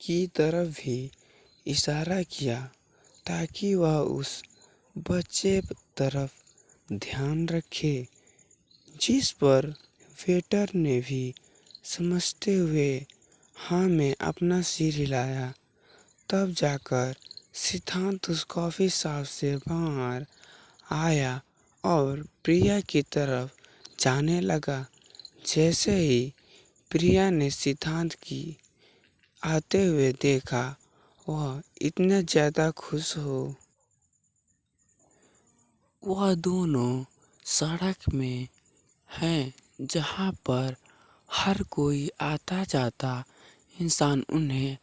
की तरफ भी इशारा किया ताकि वह उस बच्चे तरफ ध्यान रखे, जिस पर वेटर ने भी समझते हुए हाँ में अपना सिर हिलाया। तब जाकर सिद्धांत उस कॉफी शॉप से बाहर आया और प्रिया की तरफ जाने लगा। जैसे ही प्रिया ने सिद्धांत की आते हुए देखा, वह इतना ज़्यादा खुश हो। वह दोनों सड़क में हैं जहाँ पर हर कोई आता जाता इंसान उन्हें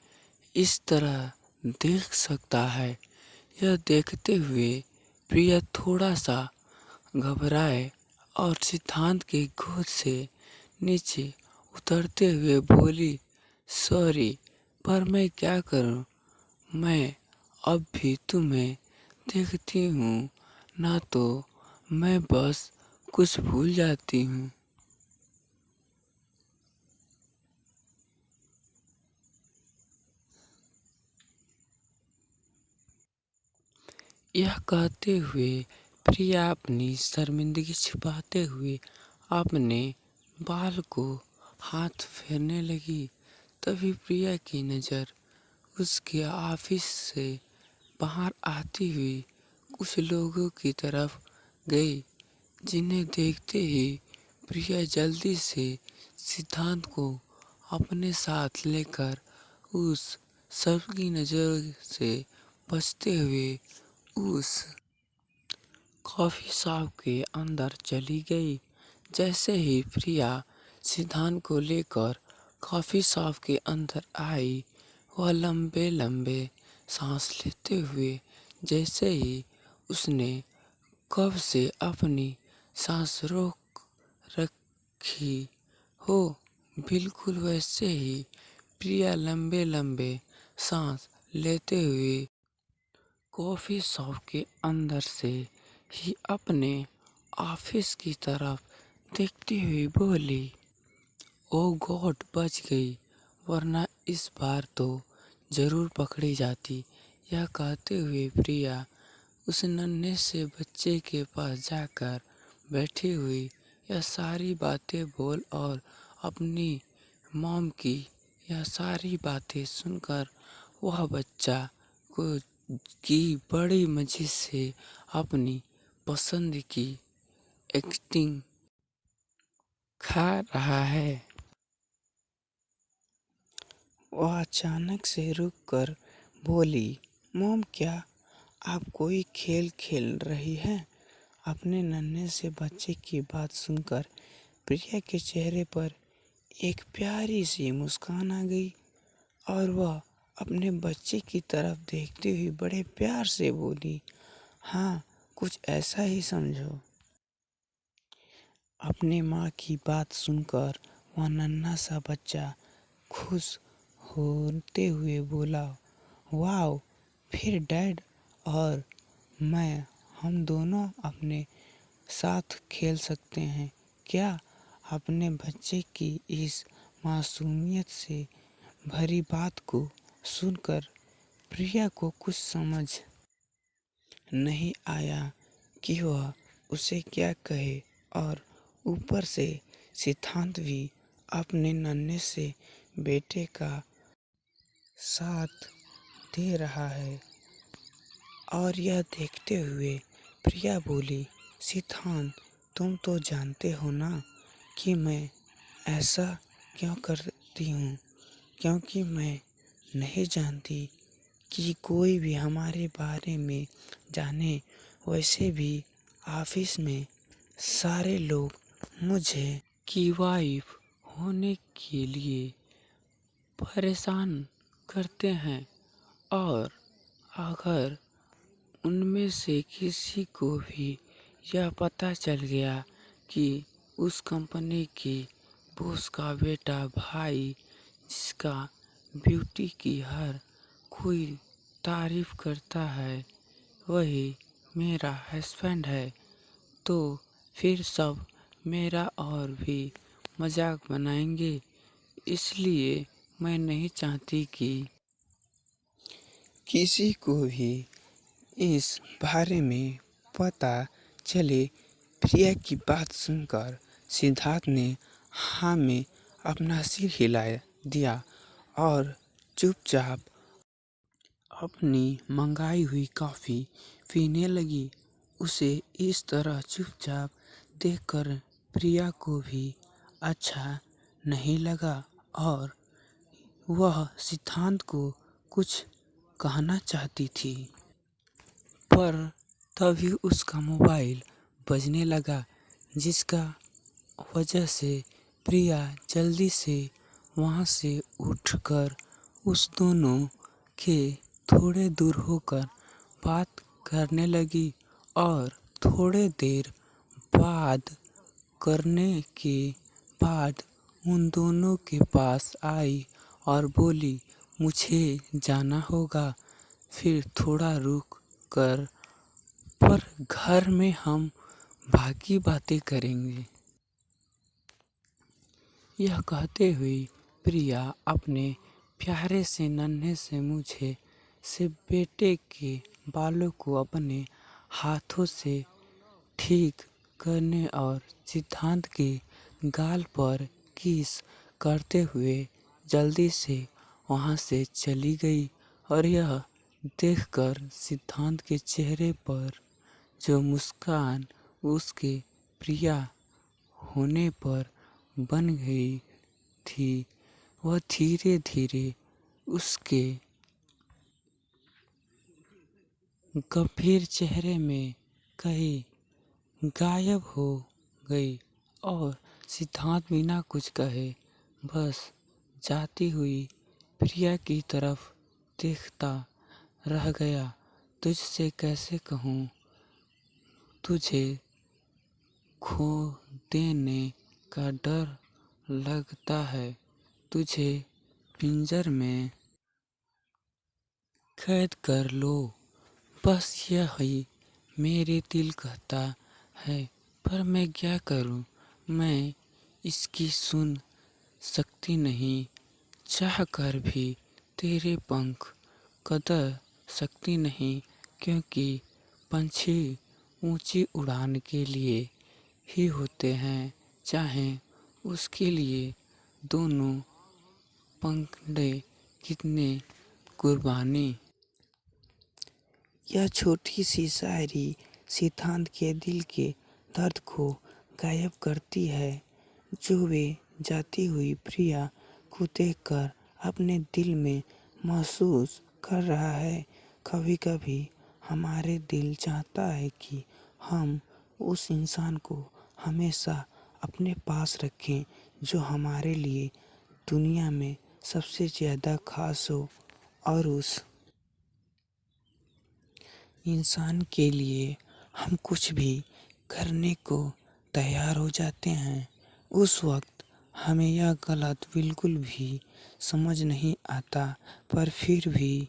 इस तरह देख सकता है। यह देखते हुए प्रिया थोड़ा सा घबराए और सिद्धांत की गोद से नीचे उतरते हुए बोली, सॉरी, पर मैं क्या करूं? मैं अब भी तुम्हें देखती हूँ ना, तो मैं बस कुछ भूल जाती हूँ। यह कहते हुए प्रिया अपनी शर्मिंदगी छिपाते हुए अपने बाल को हाथ फेरने लगी। तभी प्रिया की नज़र उसके ऑफिस से बाहर आती हुई कुछ लोगों की तरफ गई, जिन्हें देखते ही प्रिया जल्दी से सिद्धांत को अपने साथ लेकर उस सबकी नज़र से बचते हुए उस कॉफी शॉप के अंदर चली गई। जैसे ही प्रिया सिद्धांत को लेकर कॉफी शॉप के अंदर आई, वह लंबे लंबे सांस लेते हुए, जैसे ही उसने कब से अपनी सांस रोक रखी हो, बिल्कुल वैसे ही प्रिया लंबे लंबे सांस लेते हुए कॉफी शॉप के अंदर से ही अपने ऑफिस की तरफ देखती हुई बोली, ओ गॉड, बच गई, वरना इस बार तो जरूर पकड़ी जाती। यह कहते हुए प्रिया उस नन्हे से बच्चे के पास जाकर बैठी हुई यह सारी बातें बोल और अपनी मॉम की यह सारी बातें सुनकर वह बच्चा को की बड़ी मजे से अपनी पसंद की एक्टिंग खा रहा है। वह अचानक से रुककर बोली, मॉम, क्या आप कोई खेल खेल रही हैं? अपने नन्हे से बच्चे की बात सुनकर प्रिया के चेहरे पर एक प्यारी सी मुस्कान आ गई और वह अपने बच्चे की तरफ देखते हुए बड़े प्यार से बोली, हाँ, कुछ ऐसा ही समझो। अपनी माँ की बात सुनकर वह नन्हा सा बच्चा खुश होते हुए बोला, वाओ, फिर डैड और मैं, हम दोनों अपने साथ खेल सकते हैं क्या? अपने बच्चे की इस मासूमियत से भरी बात को सुनकर प्रिया को कुछ समझ नहीं आया कि वह उसे क्या कहे, और ऊपर से सिद्धांत भी अपने नन्हे से बेटे का साथ दे रहा है। और यह देखते हुए प्रिया बोली, सिद्धांत, तुम तो जानते हो ना कि मैं ऐसा क्यों करती हूँ, क्योंकि मैं नहीं जानती कि कोई भी हमारे बारे में जाने। वैसे भी ऑफिस में सारे लोग मुझे की वाइफ होने के लिए परेशान करते हैं, और अगर उनमें से किसी को भी यह पता चल गया कि उस कंपनी की बॉस का बेटा भाई, जिसका ब्यूटी की हर कोई तारीफ करता है, वही मेरा हस्बैंड है, तो फिर सब मेरा और भी मजाक बनाएंगे। इसलिए मैं नहीं चाहती कि किसी को भी इस बारे में पता चले। प्रिया की बात सुनकर सिद्धार्थ ने हाँ में अपना सिर हिला दिया और चुपचाप अपनी मंगाई हुई कॉफी पीने लगी। उसे इस तरह चुपचाप देखकर प्रिया को भी अच्छा नहीं लगा और वह सिद्धांत को कुछ कहना चाहती थी, पर तभी उसका मोबाइल बजने लगा, जिसका वजह से प्रिया जल्दी से वहां से उठकर उस दोनों के थोड़े दूर होकर बात करने लगी और थोड़े देर बात करने के बाद उन दोनों के पास आई और बोली, मुझे जाना होगा, फिर थोड़ा रुक कर पर घर में हम बाकी बातें करेंगे। यह कहते हुए प्रिया अपने प्यारे से नन्हे से मुझे से बेटे के बालों को अपने हाथों से ठीक करने और सिद्धांत के गाल पर किस करते हुए जल्दी से वहां से चली गई। और यह देखकर सिद्धांत के चेहरे पर जो मुस्कान उसके प्रिया होने पर बन गई थी, वह धीरे धीरे उसके गंभीर चेहरे में कहीं गायब हो गई और सिद्धांत बिना कुछ कहे बस जाती हुई प्रिया की तरफ देखता रह गया। तुझसे कैसे कहूँ, तुझे खो देने का डर लगता है, तुझे पिंजर में कैद कर लो, बस यही मेरे दिल कहता है, पर मैं क्या करूं, मैं इसकी सुन सकती नहीं, चाह कर भी तेरे पंख कतर सकती नहीं, क्योंकि पंछी ऊंची उड़ान के लिए ही होते हैं, चाहे उसके लिए दोनों पंखड़े कितने कुर्बानी। यह छोटी सी शायरी सिद्धांत के दिल के दर्द को गायब करती है, जो वे जाती हुई प्रिया को देखकर अपने दिल में महसूस कर रहा है। कभी कभी हमारे दिल चाहता है कि हम उस इंसान को हमेशा अपने पास रखें जो हमारे लिए दुनिया में सबसे ज़्यादा खास हो, और उस इंसान के लिए हम कुछ भी करने को तैयार हो जाते हैं। उस वक्त हमें यह गलत बिल्कुल भी समझ नहीं आता, पर फिर भी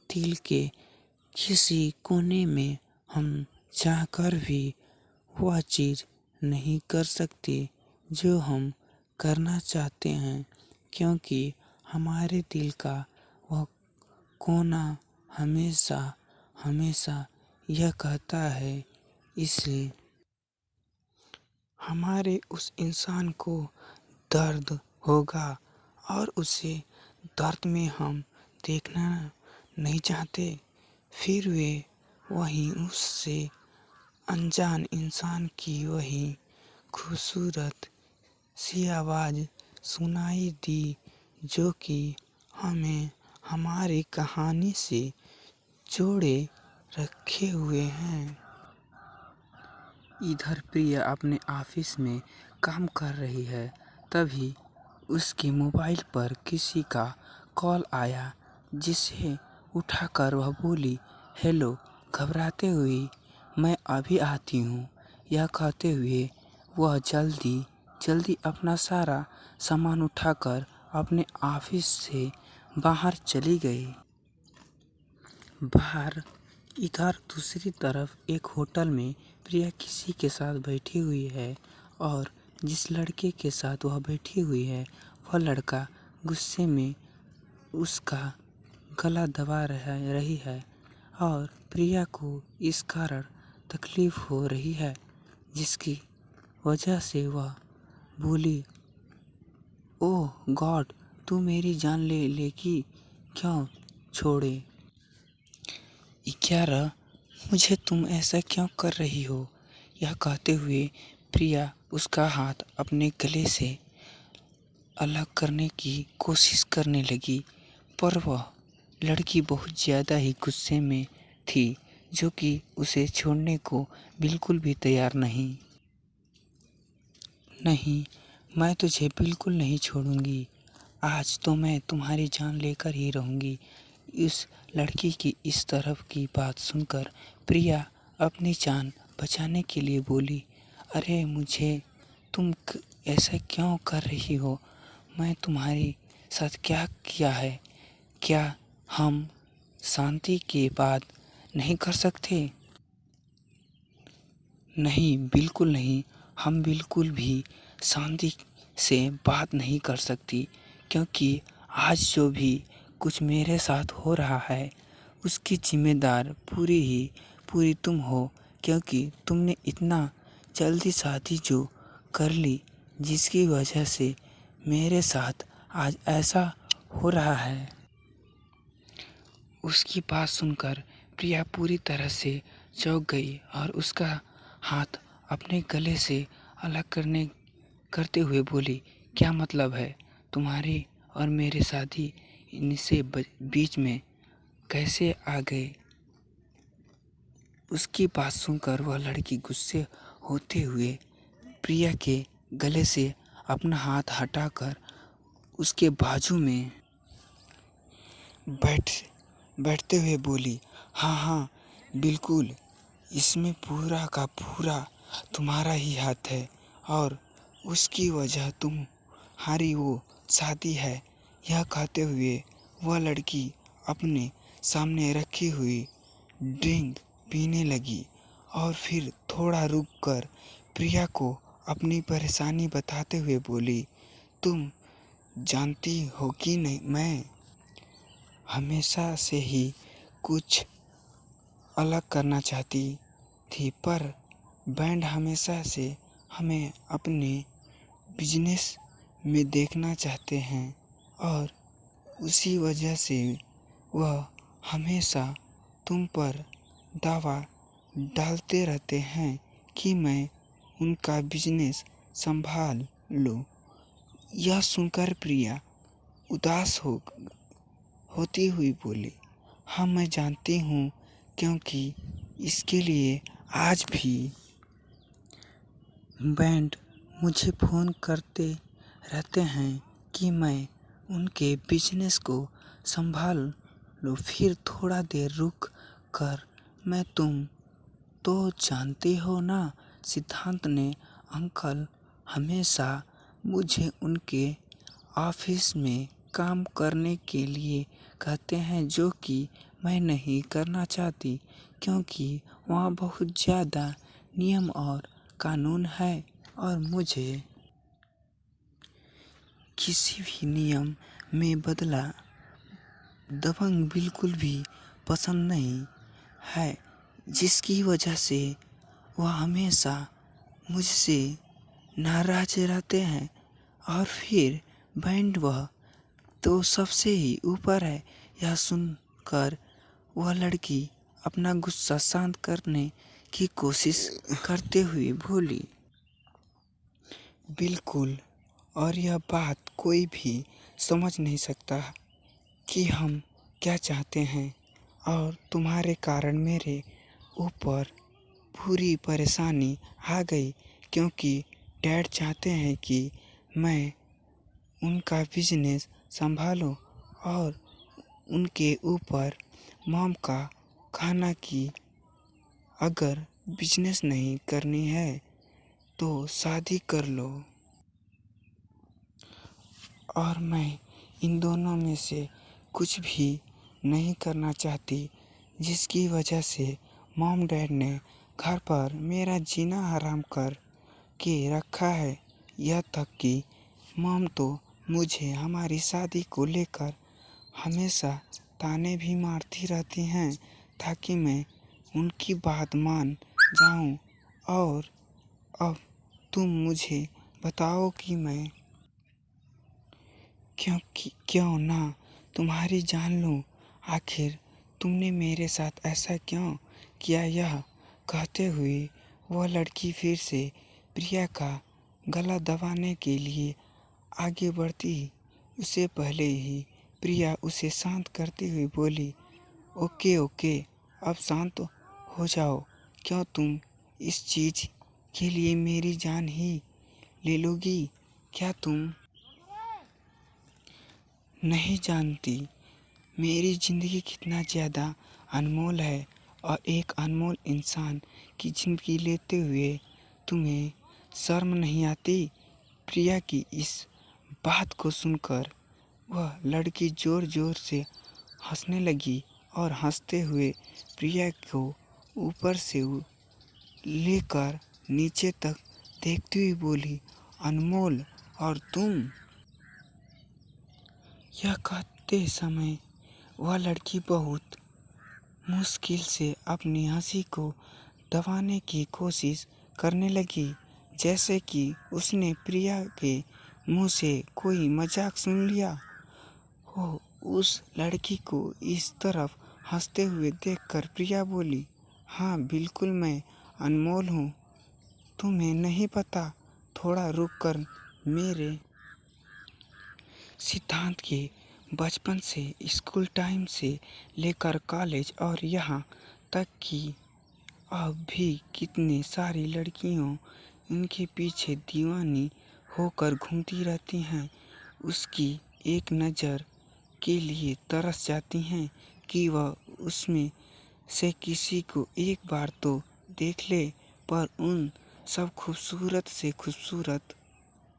दिल के किसी कोने में हम चाहकर भी वह चीज़ नहीं कर सकते जो हम करना चाहते हैं, क्योंकि हमारे दिल का वह कोना हमेशा हमेशा यह कहता है, इसे हमारे उस इंसान को दर्द होगा और उसे दर्द में हम देखना नहीं चाहते। फिर वे वहीं उससे अनजान इंसान की वही खूबसूरत सी आवाज़ सुनाई दी, जो कि हमें हमारी कहानी से जोड़े रखे हुए हैं। इधर प्रिया अपने ऑफिस में काम कर रही है, तभी उसके मोबाइल पर किसी का कॉल आया, जिसे उठाकर वह बोली, हेलो। घबराते हुए, मैं अभी आती हूँ, यह कहते हुए वह जल्दी जल्दी अपना सारा सामान उठाकर अपने ऑफिस से बाहर चली गई। बाहर इधर दूसरी तरफ एक होटल में प्रिया किसी के साथ बैठी हुई है और जिस लड़के के साथ वह बैठी हुई है, वह लड़का गुस्से में उसका गला दबा रही है और प्रिया को इस कारण तकलीफ हो रही है, जिसकी वजह से वह बोली, ओह गॉड, तू मेरी जान ले लेगी, क्यों छोड़े? 11 मुझे तुम ऐसा क्यों कर रही हो? यह कहते हुए प्रिया उसका हाथ अपने गले से अलग करने की कोशिश करने लगी, पर वह लड़की बहुत ज़्यादा ही गुस्से में थी, जो कि उसे छोड़ने को बिल्कुल भी तैयार नहीं। नहीं, मैं तुझे बिल्कुल नहीं छोड़ूंगी। आज तो मैं तुम्हारी जान लेकर ही रहूंगी। इस लड़की की इस तरफ की बात सुनकर प्रिया अपनी जान बचाने के लिए बोली, अरे मुझे तुम ऐसा क्यों कर रही हो? मैं तुम्हारे साथ क्या किया है? क्या हम शांति की बात नहीं कर सकते? नहीं, बिल्कुल नहीं। हम बिल्कुल भी शांति से बात नहीं कर सकती, क्योंकि आज जो भी कुछ मेरे साथ हो रहा है उसकी जिम्मेदार पूरी तुम हो, क्योंकि तुमने इतना जल्दी शादी जो कर ली, जिसकी वजह से मेरे साथ आज ऐसा हो रहा है। उसकी बात सुनकर प्रिया पूरी तरह से चौंक गई और उसका हाथ अपने गले से अलग करते हुए बोली, क्या मतलब है तुम्हारी और मेरे शादी इनसे बीच में कैसे आ गए? उसकी बात सुनकर वह लड़की गुस्से होते हुए प्रिया के गले से अपना हाथ हटाकर उसके बाजू में बैठते हुए बोली, हाँ हाँ बिल्कुल, इसमें पूरा का पूरा तुम्हारा ही हाथ है और उसकी वजह तुम्हारी वो शादी है। यह कहते हुए वह लड़की अपने सामने रखी हुई ड्रिंक पीने लगी और फिर थोड़ा रुक कर प्रिया को अपनी परेशानी बताते हुए बोली, तुम जानती हो कि नहीं, मैं हमेशा से ही कुछ अलग करना चाहती थी, पर बैंड हमेशा से हमें अपने बिजनेस में देखना चाहते हैं और उसी वजह से वह हमेशा तुम पर दावा डालते रहते हैं कि मैं उनका बिजनेस संभाल लूं। यह सुनकर प्रिया उदास होती हुई बोली, हाँ मैं जानती हूँ, क्योंकि इसके लिए आज भी बैंड मुझे फ़ोन करते रहते हैं कि मैं उनके बिजनेस को संभाल लूं। फिर थोड़ा देर रुक कर मैं तुम तो जानते हो ना, सिद्धांत ने अंकल हमेशा मुझे उनके ऑफिस में काम करने के लिए कहते हैं, जो कि मैं नहीं करना चाहती, क्योंकि वहाँ बहुत ज़्यादा नियम और कानून है और मुझे किसी भी नियम में बदला दबंग बिल्कुल भी पसंद नहीं है, जिसकी वजह से वह हमेशा मुझसे नाराज रहते हैं। और फिर बैंड वह तो सबसे ही ऊपर है। यह सुनकर वह लड़की अपना गुस्सा शांत करने की कोशिश करते हुए बोली, बिल्कुल, और यह बात कोई भी समझ नहीं सकता कि हम क्या चाहते हैं, और तुम्हारे कारण मेरे ऊपर पूरी परेशानी आ गई, क्योंकि डैड चाहते हैं कि मैं उनका बिजनेस संभालूं और उनके ऊपर मॉम का कहना कि अगर बिजनेस नहीं करनी है तो शादी कर लो, और मैं इन दोनों में से कुछ भी नहीं करना चाहती, जिसकी वजह से मॉम डैड ने घर पर मेरा जीना हराम कर के रखा है। यह तक कि मॉम तो मुझे हमारी शादी को लेकर हमेशा ताने भी मारती रहती हैं ताकि मैं उनकी बात मान जाऊं। और अब तुम मुझे बताओ कि मैं क्यों ना तुम्हारी जान लूं। आखिर तुमने मेरे साथ ऐसा क्यों किया? यह कहते हुए वह लड़की फिर से प्रिया का गला दबाने के लिए आगे बढ़ती। उससे पहले ही प्रिया उसे शांत करते हुए बोली, ओके ओके, अब शांत हो जाओ। क्यों तुम इस चीज के लिए मेरी जान ही ले लोगी? क्या तुम नहीं जानती मेरी ज़िंदगी कितना ज़्यादा अनमोल है? और एक अनमोल इंसान की ज़िंदगी लेते हुए तुम्हें शर्म नहीं आती? प्रिया की इस बात को सुनकर वह लड़की ज़ोर ज़ोर से हंसने लगी और हंसते हुए प्रिया को ऊपर से लेकर नीचे तक देखती हुई बोली, अनमोल और तुम? यह कहते समय वह लड़की बहुत मुश्किल से अपनी हंसी को दबाने की कोशिश करने लगी, जैसे कि उसने प्रिया के मुंह से कोई मजाक सुन लिया हो। उस लड़की को इस तरफ हंसते हुए देखकर प्रिया बोली, हाँ बिल्कुल मैं अनमोल हूँ, तुम्हें नहीं पता? थोड़ा रुक कर मेरे सिद्धांत के बचपन से, स्कूल टाइम से लेकर कॉलेज और यहाँ तक कि अब भी कितनी सारी लड़कियों इनके पीछे दीवानी होकर घूमती रहती हैं। उसकी एक नज़र के लिए तरस जाती हैं कि वह उसमें से किसी को एक बार तो देख ले, पर उन सब खूबसूरत से खूबसूरत।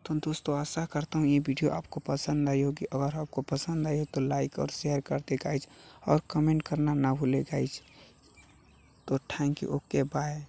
तो दोस्तों आशा करता हूँ ये वीडियो आपको पसंद आई होगी। अगर आपको पसंद आई हो तो लाइक और शेयर कर दे गाइज, और कमेंट करना ना भूले गाइज। तो थैंक यू, ओके बाय।